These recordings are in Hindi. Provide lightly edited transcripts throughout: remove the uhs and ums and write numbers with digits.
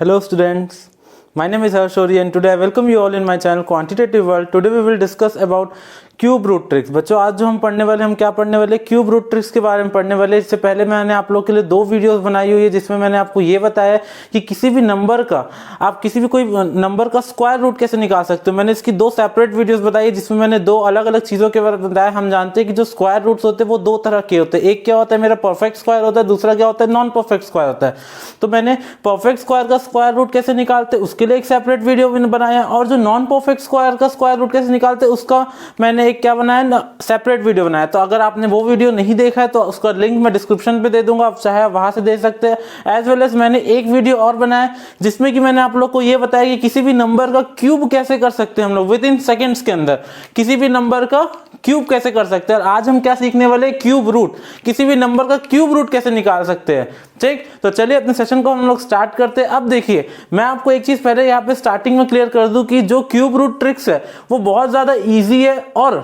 Hello students, my name is Harshori and today I welcome you all in my channel Quantitative World. Today we will discuss about cube root tricks. बच्चों आज जो हम पढ़ने वाले हम क्या पढ़ने वाले क्यूब रूट ट्रिक्स के बारे में पढ़ने वाले। इससे पहले मैंने आप लोग के लिए 2 वीडियोस बनाई हुई है जिसमें मैंने आपको ये बताया कि किसी भी नंबर का आप किसी भी कोई नंबर का स्क्वायर रूट कैसे निकाल सकते हो। मैंने इसकी 2 सेपरेट वीडियोस बताई है जिसमें मैंने 2 अलग अलग चीज़ों के बारे में बताया। हम जानते हैं कि जो स्क्वायर रूट्स होते हैं वो 2 तरह के होते हैं। एक क्या होता है मेरा परफेक्ट स्क्वायर होता है, दूसरा क्या होता है नॉन परफेक्ट स्क्वायर होता है। तो मैंने परफेक्ट स्क्वायर का स्क्वायर रूट कैसे निकालते उसके लिए एक सेपरेट वीडियो बनाया और जो नॉन परफेक्ट स्क्वायर का स्क्वायर रूट कैसे निकालते उसका मैंने एक क्या बनाया सेपरेट वीडियो बनाया। तो अगर आपने वो वीडियो नहीं देखा है तो उसका लिंक मैं डिस्क्रिप्शन पे दे दूंगा, आप चाहे वहां से देख सकते हैं। एज वेल एज मैंने एक वीडियो और बनाया जिसमें कि मैंने आप लोग को ये बताया कि किसी भी नंबर का क्यूब कैसे कर सकते हैं हम लोग विद इन सेकेंड्स के अंदर किसी भी नंबर का क्यूब कैसे कर सकते हैं। और आज हम क्या सीखने वाले क्यूब रूट, किसी भी नंबर का क्यूब रूट कैसे निकाल सकते हैं। ठीक, तो चलिए अपने सेशन को हम लोग स्टार्ट करते हैं। अब देखिए मैं आपको एक चीज पहले यहाँ पे स्टार्टिंग में क्लियर कर दूं कि जो क्यूब रूट ट्रिक्स है वो बहुत ज्यादा इजी है और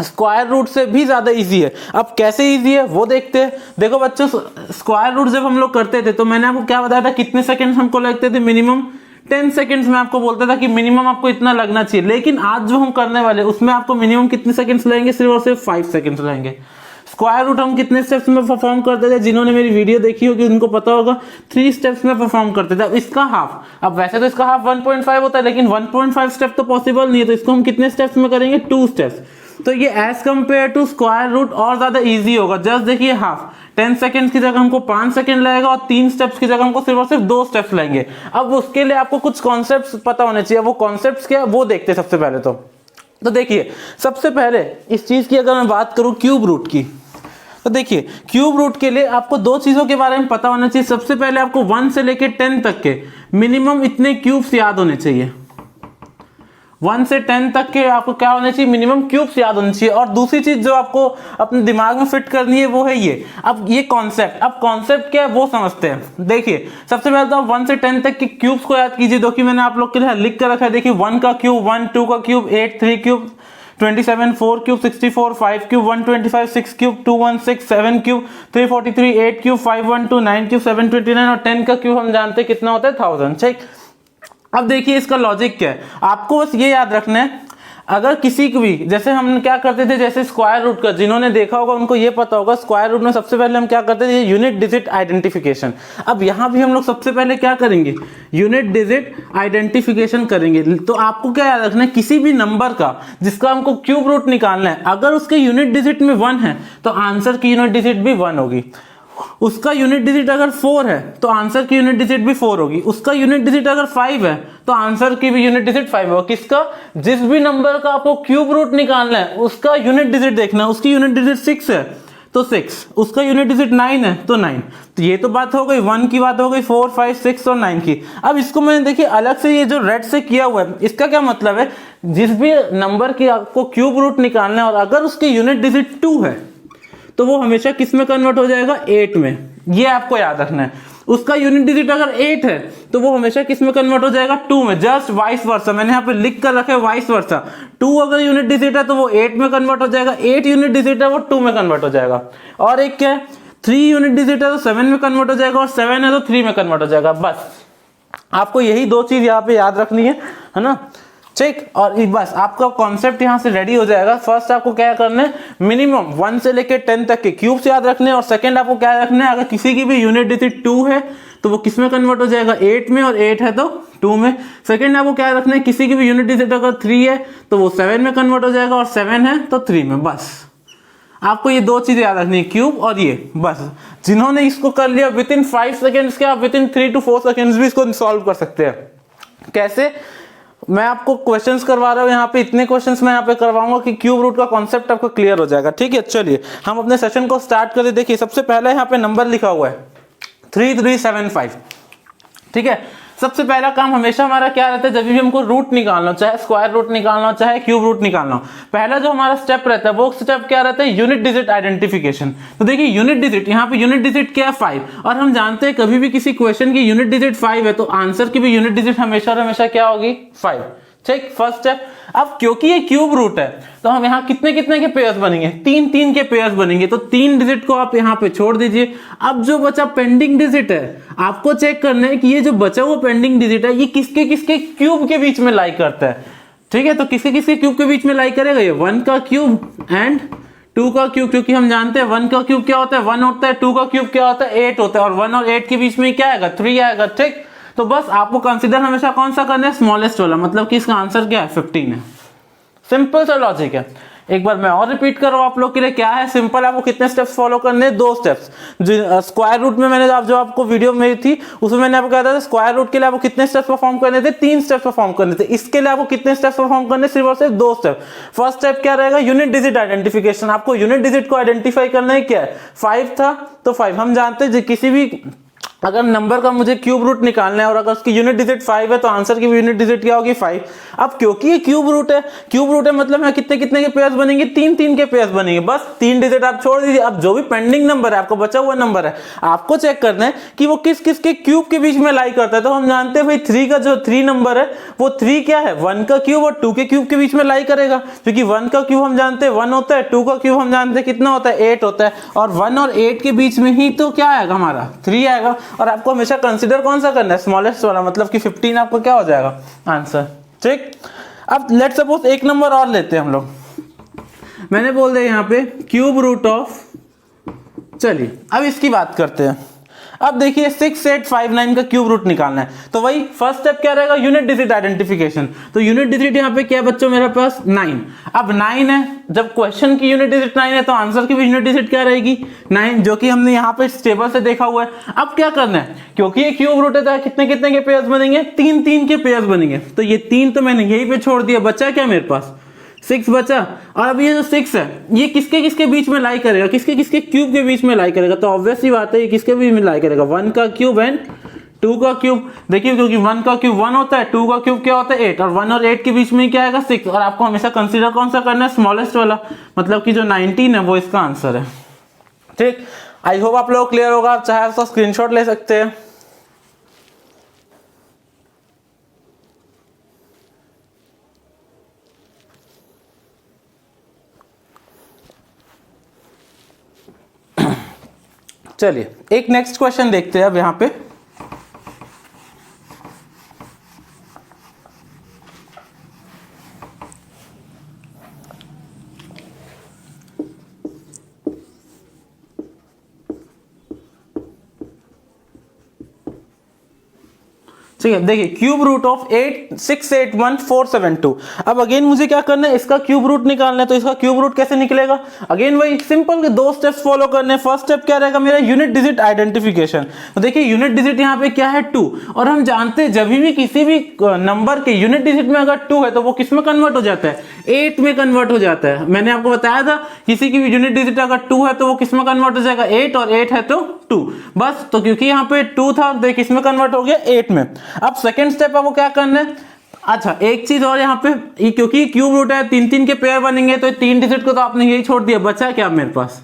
स्क्वायर रूट से भी ज्यादा इजी है। अब कैसे इजी है वो देखते हैं। देखो बच्चों स्क्वायर रूट जब हम लोग करते थे तो मैंने आपको क्या बताया था कितने सेकंड हमको लगते थे, मिनिमम 10 सेकंड्स में आपको बोलता था कि मिनिमम आपको इतना लगना चाहिए। लेकिन आज जो हम करने वाले उसमें आपको मिनिमम कितने सेकंड्स लगेंगे, सिर्फ और सिर्फ 5 सेकंड्स लगेंगे। स्क्वायर रूट हम कितने स्टेप्स में परफॉर्म करते थे, जिन्होंने मेरी वीडियो देखी होगी उनको पता होगा 3 स्टेप्स में परफॉर्म करते थे। अब इसका हाफ, अब वैसे तो इसका हाफ 1.5 होता है लेकिन 1.5 स्टेप तो पॉसिबल नहीं है, तो इसको हम कितने स्टेप्स में करेंगे 2 स्टेप्स। तो ये as compare to square root और ज्यादा इजी होगा। जस्ट देखिए हाफ 10 सेकंड की जगह हमको 5 सेकंड लगेगा और 3 स्टेप्स की जगह हमको सिर्फ और सिर्फ 2 स्टेप्स लगेंगे। अब उसके लिए आपको कुछ कॉन्सेप्ट्स पता होने चाहिए। वो कॉन्सेप्ट्स क्या है वो देखते हैं सबसे पहले। तो देखिए सबसे पहले इस चीज की अगर मैं बात करूं क्यूब रूट की, तो देखिए क्यूब रूट के लिए आपको 2 चीजों के बारे में पता होना चाहिए। सबसे पहले आपको 1 से लेकर 10 तक के मिनिमम इतने क्यूब्स याद होने चाहिए। 1 से 10 तक के आपको क्या होने चाहिए, मिनिमम क्यूब्स याद होने चाहिए। और दूसरी चीज जो आपको अपने दिमाग में फिट करनी है वो है ये, अब ये कॉन्सेप्ट। अब कॉन्सेप्ट क्या है वो समझते हैं। देखिए सबसे पहले तो आप 1 से 10 तक के क्यूब्स को याद कीजिए, जो कि मैंने आप लोग के लिए लिख कर रखा है। देखिए 1 का क्यूब 1, 2 का cube 8, 3 cube 27, 4 cube 64, 5 cube 125, 6 cube 216, 7 cube 343, 8 cube 512, 9 cube 729 और 10 का क्यूब हम जानते हैं कितना होता है 1000। ठीक, अब देखिए इसका लॉजिक क्या है, आपको बस ये याद रखना है। अगर किसी को भी जैसे हम क्या करते थे, जैसे स्क्वायर रूट का जिन्होंने देखा होगा उनको ये पता होगा, स्क्वायर रूट में सबसे पहले हम क्या करते थे, यूनिट डिजिट आइडेंटिफिकेशन। अब यहां भी हम लोग सबसे पहले क्या करेंगे, यूनिट डिजिट आइडेंटिफिकेशन करेंगे। तो आपको क्या याद रखना है, किसी भी नंबर का जिसका हमको क्यूब रूट निकालना है, अगर उसके यूनिट डिजिट में 1 है तो आंसर की यूनिट डिजिट भी 1 होगी। उसका यूनिट डिजिट अगर 4 है तो आंसर की यूनिट डिजिट भी 4 होगी। उसका यूनिट डिजिट अगर 5 है तो आंसर की भी यूनिट डिजिट 5 होगा। किसका, जिस भी नंबर का आपको क्यूब रूट निकालना है उसका यूनिट डिजिट देखना है। उसकी यूनिट डिजिट 6 है तो 6, उसका यूनिट डिजिट 9 है तो 9। तो ये तो बात हो गई 1 की, बात हो गई 4, 5, 6 और 9 की। अब इसको मैंने देखिए अलग से ये जो रेड से किया हुआ है, इसका क्या मतलब है, जिस भी नंबर की आपको क्यूब रूट निकालना है और अगर उसकी यूनिट डिजिट 2 है तो वो हमेशा किस में कन्वर्ट हो जाएगा, 8 में। ये आपको याद रखना है। उसका यूनिट डिजिट अगर 8 है तो वो हमेशा किस में कन्वर्ट हो जाएगा, 2 में। जस्ट वाइस वर्सा, मैंने यहाँ पे लिख कर रखा है वाइस वर्सा। 2 अगर यूनिट डिजिट है तो वो 8 में कन्वर्ट हो जाएगा, 8 यूनिट डिजिट है वो 2 में कन्वर्ट हो जाएगा। और एक क्या है, 3 यूनिट डिजिट है तो 7 में कन्वर्ट हो जाएगा और 7 है तो 3 में कन्वर्ट हो जाएगा। बस आपको यही 2 चीज यहाँ पे याद रखनी है ना। ठीक, और बस आपका कॉन्सेप्ट यहां से रेडी हो जाएगा। फर्स्ट आपको क्या करना है, मिनिमम 1 से लेकर 10 तक के क्यूब्स याद रखने हैं। और सेकंड आपको क्या रखना है, अगर किसी की भी यूनिट डिजिट 2 है तो वो किस में कन्वर्ट हो जाएगा, 8 में, और 8 है तो 2 में। सेकंड आपको क्या रखना है, किसी की भी यूनिट डिजिट अगर 3 है तो वो 7 में कन्वर्ट हो जाएगा और 7 है तो 3 में। बस आपको ये 2 चीजें याद रखनी है, क्यूब और ये। बस जिन्होंने इसको कर लिया विद इन 5 सेकेंड्स के, आप विद इन 3 to 4 सेकेंड्स भी इसको सॉल्व कर सकते हैं। कैसे, मैं आपको क्वेश्चंस करवा रहा हूं यहाँ पे, इतने क्वेश्चंस मैं यहाँ पे करवाऊंगा कि क्यूब रूट का कॉन्सेप्ट आपको क्लियर हो जाएगा। ठीक है, चलिए हम अपने सेशन को स्टार्ट करें। देखिए सबसे पहले यहाँ पे नंबर लिखा हुआ है 3375। ठीक है, सबसे पहला काम हमेशा हमारा क्या रहता है, जब भी हमको रूट निकालना हो, चाहे स्क्वायर रूट निकालना हो चाहे क्यूब रूट निकालना हो, पहला जो हमारा स्टेप रहता है वो स्टेप क्या रहता है, यूनिट डिजिट आइडेंटिफिकेशन। तो देखिए यूनिट डिजिट, यहाँ पे यूनिट डिजिट क्या है 5, और हम जानते हैं कभी भी किसी क्वेश्चन की यूनिट डिजिट 5 है तो आंसर की भी यूनिट डिजिट हमेशा और हमेशा क्या होगी 5। ठीक, फर्स्ट स्टेप। अब क्योंकि ये क्यूब रूट है तो हम यहाँ कितने कितने के पेयर्स बनेंगे, 3 3 के पेयर्स बनेंगे, तो 3 डिजिट को आप यहाँ पे छोड़ दीजिए। अब जो बचा पेंडिंग डिजिट है, आपको चेक करना है कि ये जो बचा हुआ पेंडिंग डिजिट है ये किसके किसके क्यूब के बीच में लाई करता है। ठीक है, तो किसके किसके क्यूब के बीच में लाई करेगा, ये 1 का क्यूब एंड 2 का क्यूब, क्योंकि हम जानते हैं 1 का क्यूब क्या होता है 1 होता है, 2 का क्यूब क्या होता है 8 होता है, और 1 और 8 के बीच में क्या आएगा 3 आएगा। ठीक, तो बस आपको कंसीडर हमेशा कौन सा करना है, स्मॉलेस्ट वाला, मतलब कि इसका आंसर क्या है 15 है। सिंपल सा लॉजिक है। एक बार मैं और रिपीट कर रहा हूं आप लोग के लिए, क्या है सिंपल, आपको कितने स्टेप्स फॉलो करने हैं, 2 स्टेप्स। स्क्वायर रूट में मैंने जो आपको वीडियो मेरी थी उसमें मैंने आपको कहा था स्क्वायर रूट के लिए आपको कितने स्टेप्स परफॉर्म करने थे, 3 स्टेप्स परफॉर्म करने थे। इसके लिए आपको कितने स्टेप्स परफॉर्म करने, सिर्फ और सिर्फ 2 स्टेप। फर्स्ट स्टेप क्या रहेगा, यूनिट डिजिट आइडेंटिफिकेशन। आपको यूनिट डिजिट को आइडेंटिफाई करना है, क्या है 5 था तो 5 हम जानते हैं किसी भी अगर नंबर का मुझे क्यूब रूट निकालना है और अगर उसकी यूनिट डिजिट 5 है तो आंसर की यूनिट डिजिट क्या होगी 5। अब क्योंकि ये क्यूब रूट है मतलब है कितने कितने के पेयर्स बनेंगे, 3 3 के पेयर्स बनेंगे, बस 3 डिजिट आप छोड़ दीजिए। अब जो भी पेंडिंग नंबर है, आपको बचा हुआ नंबर है, आपको चेक करना है कि वो किस किस के क्यूब के बीच में लाई करता है। तो हम जानते हैं भाई 3 का जो 3 नंबर है वो 3 क्या है 1 का क्यूब और 2 के क्यूब के बीच में लाई करेगा, क्योंकि 1 का क्यूब हम जानते हैं 1 होता है, 2 का क्यूब हम जानते हैं कितना होता है 8 होता है, और 1 और 8 के बीच में ही तो क्या आएगा हमारा 3 आएगा। और आपको हमेशा कंसीडर कौन सा करना है, स्मॉलेस्ट वाला, मतलब कि 15 आपको क्या हो जाएगा आंसर। ठीक, अब लेट सपोज एक नंबर और लेते हैं हम लोग, मैंने बोल दिया यहाँ पे क्यूब रूट ऑफ, चलिए अब इसकी बात करते हैं। अब देखिए 6859 का क्यूब रूट निकालना है, तो वही फर्स्ट स्टेप क्या रहेगा, यूनिट डिजिट आइडेंटिफिकेशन। तो यूनिट डिजिट यहाँ पे क्या है बच्चों मेरे पास 9। अब 9 है, जब क्वेश्चन की यूनिट डिजिट 9 है तो आंसर की भी यूनिट डिजिट क्या रहेगी 9, जो कि हमने यहाँ पे टेबल से देखा हुआ है। अब क्या करना है, क्योंकि ये क्यूब रूट है तो कितने कितने के पेयर्स बनेंगे, 3 3 के पेयर्स बनेंगे, तो ये 3 तो मैंने यहीं पे छोड़ दिया, बचा क्या मेरे पास 6 बचा। और अब ये जो 6 है ये किसके किसके बीच में लाई करेगा, किसके किसके क्यूब के बीच में लाई करेगा, तो ऑब्वियस सी बात है ये किसके बीच में लाई करेगा 1 का क्यूब एंड 2 का क्यूब। देखिए क्योंकि 1 का क्यूब 1 होता है, 2 का क्यूब क्या होता है 8, और 1 और 8 के बीच में क्या आएगा 6, और आपको हमेशा कंसीडर कौन सा करना है, स्मॉलेस्ट वाला, मतलब कि जो 19 है वो इसका आंसर है। ठीक, आई होप आप लोग क्लियर होगा। आप चाहे उसका स्क्रीनशॉट ले सकते हैं। चलिए एक नेक्स्ट क्वेश्चन देखते हैं अब यहां पे। ठीक है, देखिए क्यूब रूट ऑफ 8681472। अब अगेन मुझे क्या करना है, इसका क्यूब रूट निकालना है, तो इसका क्यूब रूट कैसे निकलेगा, अगेन वही सिंपल के 2 स्टेप्स फॉलो करने हैं। फर्स्ट स्टेप क्या रहेगा मेरा, यूनिट डिजिट आइडेंटिफिकेशन। तो देखिए यूनिट डिजिट यहाँ पे क्या है 2, और हम जानते हैं जब भी किसी भी नंबर के यूनिट डिजिट में अगर 2 है तो वो किस में कन्वर्ट हो जाता है, 8 में कन्वर्ट हो जाता है। मैंने आपको बताया था किसी की भी यूनिट डिजिट अगर 2 है तो वो किस में कन्वर्ट हो जाएगा 8, और 8 है तो 2, बस। तो क्योंकि यहाँ पे 2 था तो किस में कन्वर्ट हो गया 8 में। अब सेकंड स्टेप आपको क्या करना है, अच्छा एक चीज और यहाँ पे, क्योंकि क्यूब रूट है 3 3 के पेयर बनेंगे, तो 3 डिजिट को तो आपने यही छोड़ दिया, बचा क्या मेरे पास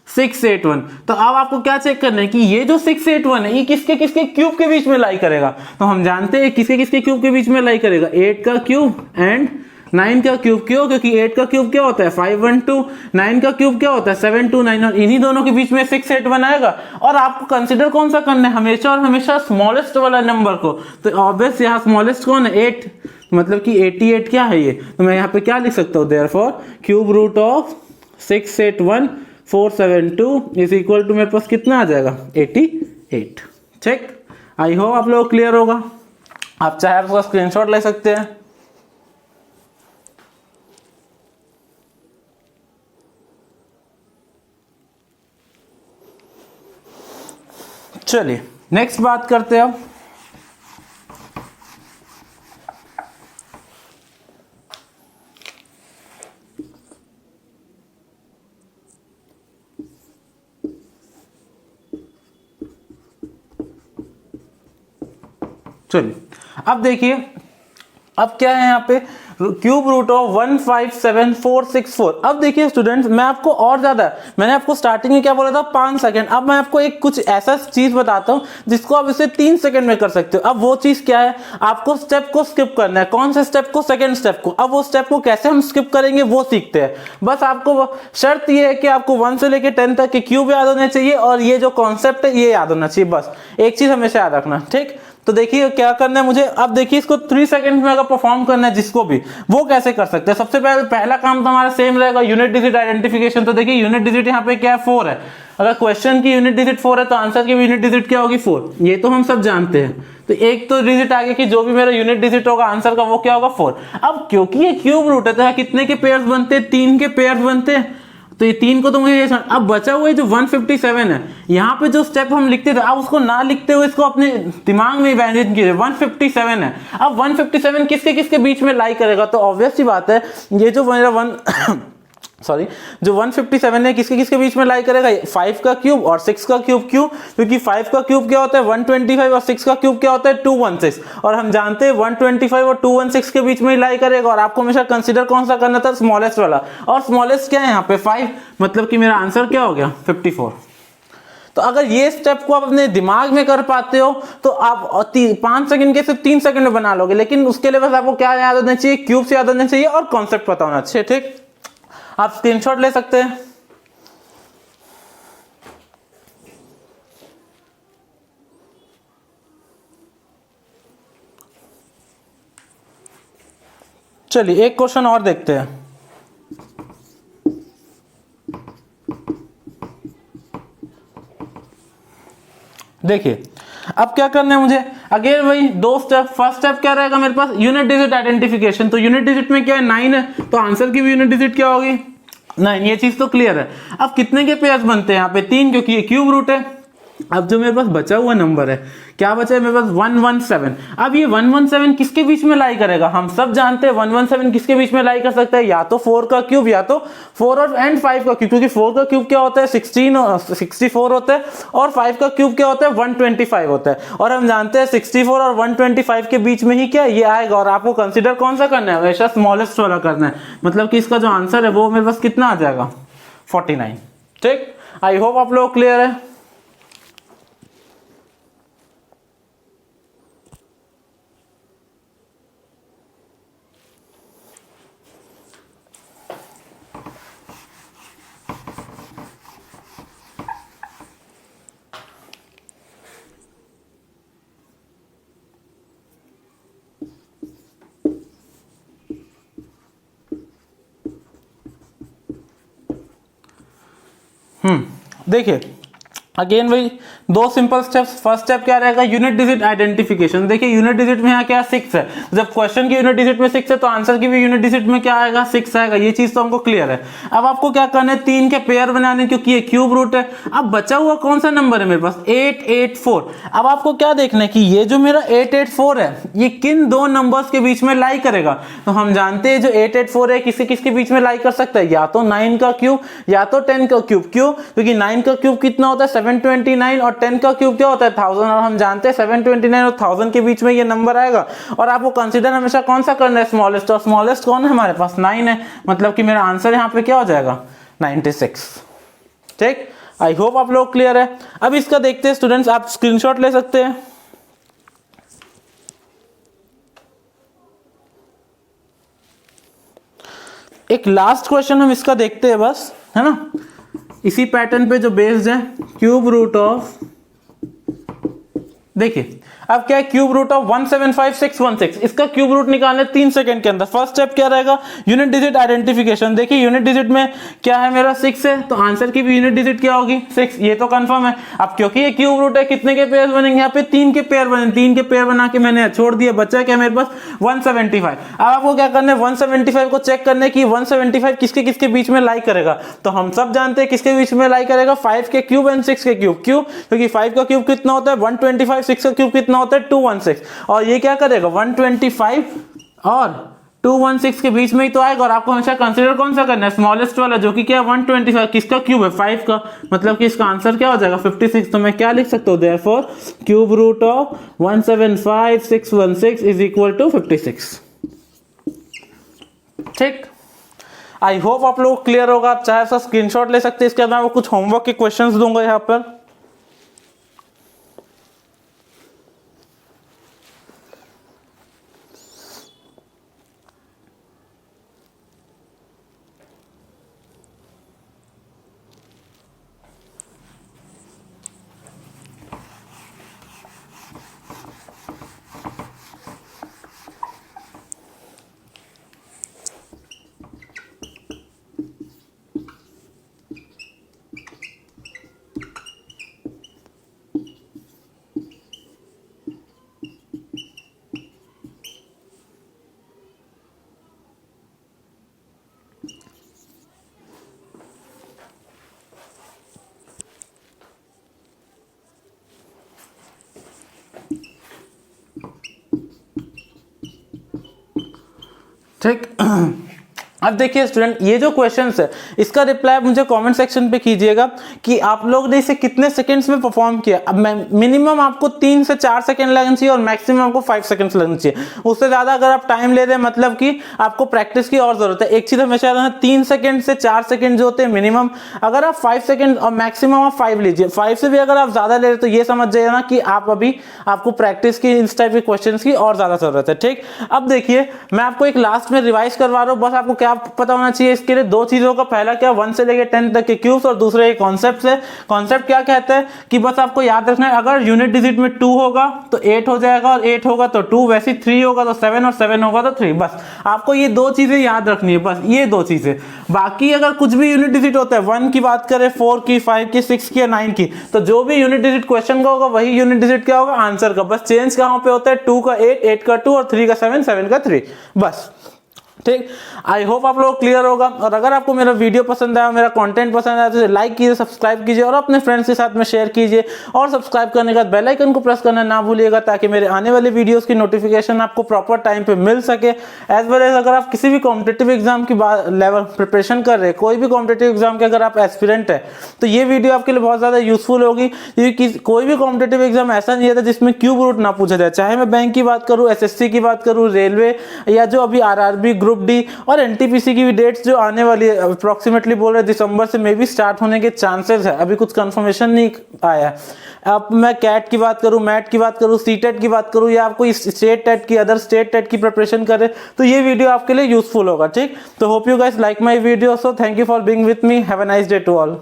681। तो अब आपको क्या चेक करना है कि ये जो 681 है ये किसके किसके क्यूब के बीच में लाई करेगा। तो हम जानते हैं किसके किसके क्यूब के बीच में लाई करेगा, 8 का क्यूब एंड 9 का क्यूब। क्यों, क्योंकि 8 का क्यूब क्या होता है 512, 9 का क्यूब क्या होता है 729, और इन्हीं दोनों के बीच में 681 आएगा। और आपको कंसीडर कौन सा करना है, हमेशा और हमेशा स्मॉलेस्ट वाला नंबर को। तो ऑब्वियस यहाँ स्मॉलेस्ट कौन है 8, मतलब कि 88 क्या है ये, तो मैं यहाँ पे क्या लिख सकता हूँ, therefore cube root of 681472 is equal to मेरे पास कितना आ जाएगा 88। ठीक, आई होप आप लोग क्लियर होगा। आप चाहे उसका स्क्रीनशॉट ले सकते हैं। चलिए नेक्स्ट बात करते हैं अब। चलिए अब देखिए, अब क्या है यहाँ पे, क्यूब रूट ऑफ 157464। अब देखिए स्टूडेंट्स, मैं आपको और ज्यादा, मैंने आपको स्टार्टिंग में क्या बोला था 5 सेकंड, अब मैं आपको एक कुछ ऐसा चीज बताता हूं जिसको आप इसे 3 सेकंड में कर सकते हो। अब वो चीज क्या है, आपको स्टेप को स्किप करना है। कौन से स्टेप को? सेकंड स्टेप को। अब वो स्टेप को कैसे हम स्किप करेंगे वो सीखते हैं। बस आपको शर्त ये है कि आपको 1 से लेकर 10 तक के क्यूब याद होने चाहिए और ये जो कॉन्सेप्ट है ये याद होना चाहिए। बस एक चीज हमेशा याद रखना, ठीक। तो देखिए क्या करना है मुझे, अब देखिए इसको 3 सेकंड में अगर परफॉर्म करना है जिसको भी, वो कैसे कर सकते हैं। सबसे पहला काम तो हमारा सेम रहेगा, यूनिट डिजिट आइडेंटिफिकेशन। तो देखिए यूनिट डिजिट यहाँ पे क्या है, 4 है। अगर क्वेश्चन की यूनिट डिजिट 4 है तो आंसर की यूनिट डिजिट क्या होगी, 4। ये तो हम सब जानते हैं। तो एक तो डिजिट आगे की जो भी मेरा यूनिट डिजिट होगा आंसर का वो क्या होगा, 4। अब क्योंकि ये क्यूब रूट है तो कितने के पेयर्स बनते हैं, 3 के पेयर्स बनते हैं। तो ये 3 को तो मुझे ये, अब बचा हुआ जो 157 है, यहाँ पे जो स्टेप हम लिखते थे आप उसको ना लिखते हुए इसको अपने दिमाग में इमेजिन कीजिए। 157 है। अब 157 किसके किसके बीच में लाई करेगा, तो ऑब्वियस सी बात है ये जो मेरा जो 157 है किसके किसके बीच में लाई करेगा, 5 का क्यूब और 6 का क्यूब। क्यों? क्योंकि 5 का क्यूब क्या होता है 125 और 6 का क्यूब क्या होता है 216। और हम जानते हैं 125 और 216 के बीच में ही लाई करेगा। और आपको हमेशा कंसीडर कौन सा करना था, स्मॉलेस्ट वाला। और स्मॉलेस्ट क्या है यहाँ पे 5, मतलब कि मेरा आंसर क्या हो गया 54। तो अगर ये स्टेप को आप अपने दिमाग में कर पाते हो तो आप 5 सेकंड के सिर्फ 3 सेकंड में बना लोगे। लेकिन उसके लिए बस आपको क्या याद होना चाहिए, क्यूब से याद होना चाहिए और कॉन्सेप्ट पता होना चाहिए, ठीक। आप स्क्रीनशॉट ले सकते हैं। चलिए एक क्वेश्चन और देखते हैं। देखिए अब क्या करना है मुझे, अगेन वही 2 स्टेप। फर्स्ट स्टेप क्या रहेगा मेरे पास, यूनिट डिजिट आइडेंटिफिकेशन। तो यूनिट डिजिट में क्या है 9 है, तो आंसर की भी यूनिट डिजिट क्या होगी 9। ये चीज तो क्लियर है। अब कितने के पेयर्स बनते हैं यहाँ पे 3, क्योंकि ये क्यूब रूट है। अब जो मेरे पास बचा हुआ नंबर है, क्या बचा है मेरे पास 117। अब ये 117 किसके बीच में लाई करेगा, हम सब जानते हैं 117 किसके बीच में लाई कर सकता है, या तो 4 का क्यूब या तो 4 और एंड 5 का क्यूब। क्योंकि 4 का क्यूब क्या होता है 64 होता है और 5 का क्यूब क्या होता है 125 होता है। और हम जानते हैं 64 और 125 के बीच में ही क्या ये आएगा। और आपको कंसीडर कौन सा करना है, हमेशा स्मॉलेस्ट वाला करना है। मतलब कि इसका जो आंसर है वो मेरे पास कितना आ जाएगा 49, ठीक। आई होप आप लोग क्लियर है। देखिए अगेन वही 2 सिंपल स्टेप्स। फर्स्ट स्टेप क्या रहेगा, यूनिट डिजिट आइडेंटिफिकेशन। देखिए यूनिट डिजिट में यहाँ क्या 6 है, जब क्वेश्चन की यूनिट डिजिट में 6 है तो आंसर की भी यूनिट डिजिट में क्या आएगा 6 आएगा। ये चीज तो हमको क्लियर है। अब आपको क्या करना है 3 के पेयर बनाने, क्योंकि ये क्यूब रूट है। अब बचा हुआ कौन सा नंबर है मेरे पास 884। अब आपको क्या देखना है कि ये जो मेरा 884 है ये किन 2 नंबर्स के बीच में लाई करेगा। तो हम जानते हैं जो 884 है किसके किसके बीच में लाई कर सकता है, या तो 9 का क्यूब या तो 10 का क्यूब। क्यों? क्योंकि 9 का क्यूब कितना होता है 729 और 10 का क्यूब क्या होता है 1000। और हम जानते हैं 729 और 1000 के बीच में ये नंबर आएगा। और आपको कंसीडर हमेशा कौन सा करना है, स्मॉलेस्ट। और स्मॉलेस्ट कौन है हमारे पास 9 है, मतलब कि मेरा आंसर यहाँ पे क्या हो जाएगा 96, ठीक। आई होप आप लोग क्लियर है। अब इसका देखते हैं स्टूडेंट्स, आप स्क्रीनशॉट ले सकते हैं। एक लास्ट क्वेश्चन हम इसका देखते हैं बस, है ना, इसी पैटर्न पे जो बेस्ड है। क्यूब रूट ऑफ, देखिए अब क्या है क्यूब रूट ऑफ 175616, इसका क्यूब रूट निकालना है 3 सेकंड के अंदर। फर्स्ट स्टेप क्या रहेगा, यूनिट डिजिट आइडेंटिफिकेशन। देखिए यूनिट डिजिट में क्या है मेरा 6 है, तो आंसर की भी यूनिट डिजिट क्या होगी 6, ये तो कंफर्म है। अब क्योंकि ये क्यूब रूट है कितने के पेयर बनेंगे यहाँ पे 3 के पेयर बने, 3 के पेयर बना के मैंने छोड़ दिया, बचा क्या मेरे पास 175। अब आपको क्या करना है 175 को चेक करने की 175 किसके किसके बीच में लाई करेगा। तो हम सब जानते हैं किसके बीच में लाई करेगा 5 के क्यूब एंड 6 के क्यूब। क्यों? क्योंकि 5 का क्यूब कितना होता है 125, 6 का क्यूब कितना होता है 216। और ये क्या करेगा 125 और 216 के बीच में ही तो आएगा। और आपको हमेशा कंसीडर कौन सा करना है स्मॉलेस्ट वाला, जो कि क्या 125 किसका क्यूब है 5 का, मतलब कि इसका आंसर क्या हो जाएगा 56। तो मैं क्या लिख सकता हूं therefore cube root of 175616 is equal to 56। ठीक, आई होप आप लोग क्लियर होगा। आप चाहे तो स्क्रीनशॉट ले सकते हैं, इसके बाद मैं कुछ होमवर्क के क्वेश्चंस दूंगा यहाँ पर। ठीक, अब देखिए स्टूडेंट, ये जो क्वेश्चंस है इसका रिप्लाई मुझे कमेंट सेक्शन पे कीजिएगा कि आप लोग ने इसे कितने सेकंड्स में परफॉर्म किया। अब मिनिमम आपको 3 से 4 सेकंड लगने चाहिए और मैक्सिमम आपको 5 सेकंड्स लगने चाहिए। उससे ज्यादा अगर आप टाइम ले रहे हैं मतलब कि आपको प्रैक्टिस की और जरूरत है। एक चीज हमेशा 3 सेकंड से 4 सेकंड जो होते हैं मिनिमम, अगर आप 5 सेकंड और मैक्सिमम आप 5 लीजिए। 5 से भी अगर आप ज्यादा ले रहे तो ये समझ जाइए ना कि आप अभी आपको प्रैक्टिस की इस टाइप के क्वेश्चन की और ज्यादा जरूरत है। ठीक, अब देखिए मैं आपको एक लास्ट में रिवाइज करवा रहा हूँ, बस आपको क्या पता होना चाहिए इसके लिए। दो चीजों का, पहला क्या 1 से लेकर 10 तक के क्यूब्स और दूसरे कॉन्सेप्ट है। कॉन्सेप्ट क्या कहता है कि बस आपको याद रखना है अगर यूनिट डिजिट में 2 होगा तो 8 हो जाएगा और 8 होगा तो 2, वैसे 3 होगा तो 7 और 7 होगा तो 3। बस आपको ये दो चीजें याद रखनी है, बस ये दो चीजें। बाकी अगर कुछ भी यूनिट डिजिट होता है, 1 की बात करें, 4 की, 5 की, 6 की या 9 की, तो जो भी यूनिट डिजिट क्वेश्चन का होगा वही यूनिट डिजिट क्या होगा, आंसर का। बस चेंज कहां पे होता है, 2 का 8, 8 का 2 और 3 का 7, 7 का 3, बस। ठीक, आई होप आप लोग क्लियर होगा। और अगर आपको मेरा वीडियो पसंद आया, मेरा कंटेंट पसंद आया तो लाइक कीजिए, सब्सक्राइब कीजिए और अपने फ्रेंड्स के साथ में शेयर कीजिए। और सब्सक्राइब करने के बाद बेल आइकन को प्रेस करना ना भूलिएगा ताकि मेरे आने वाले वीडियोस की नोटिफिकेशन आपको प्रॉपर टाइम पे मिल सके। एज वेल एज अगर आप किसी भी कॉम्पिटेटिव एग्जाम की लेवल प्रिपरेशन कर रहे हैं, कोई भी कॉम्पिटेटिव एग्जाम के अगर आप एस्पिरेंट है तो ये वीडियो आपके लिए बहुत ज्यादा यूजफुल होगी, क्योंकि कोई भी कॉम्पिटेटिव एग्जाम ऐसा नहीं है जिसमें क्यूब रूट ना पूछा जाए। चाहे मैं बैंक की बात करूं, एसएससी की बात करूं, रेलवे या जो अभी आरआरबी, ग्रुप डी और एनटीपीसी की भी डेट्स जो आने वाली है, अप्रोक्सीमेटली बोल रहे दिसंबर से मे भी स्टार्ट होने के चांसेस है, अभी कुछ कंफर्मेशन नहीं आया है। अब मैं कैट की बात करूं, मैट की बात करूं, सीटेट की बात करूं या आपको स्टेट टेट की, अदर स्टेट टेट की प्रिपरेशन करे तो ये वीडियो आपके लिए यूजफुल होगा। ठीक, तो hope you guys like my video, so thank you for being with me, have a nice day to all.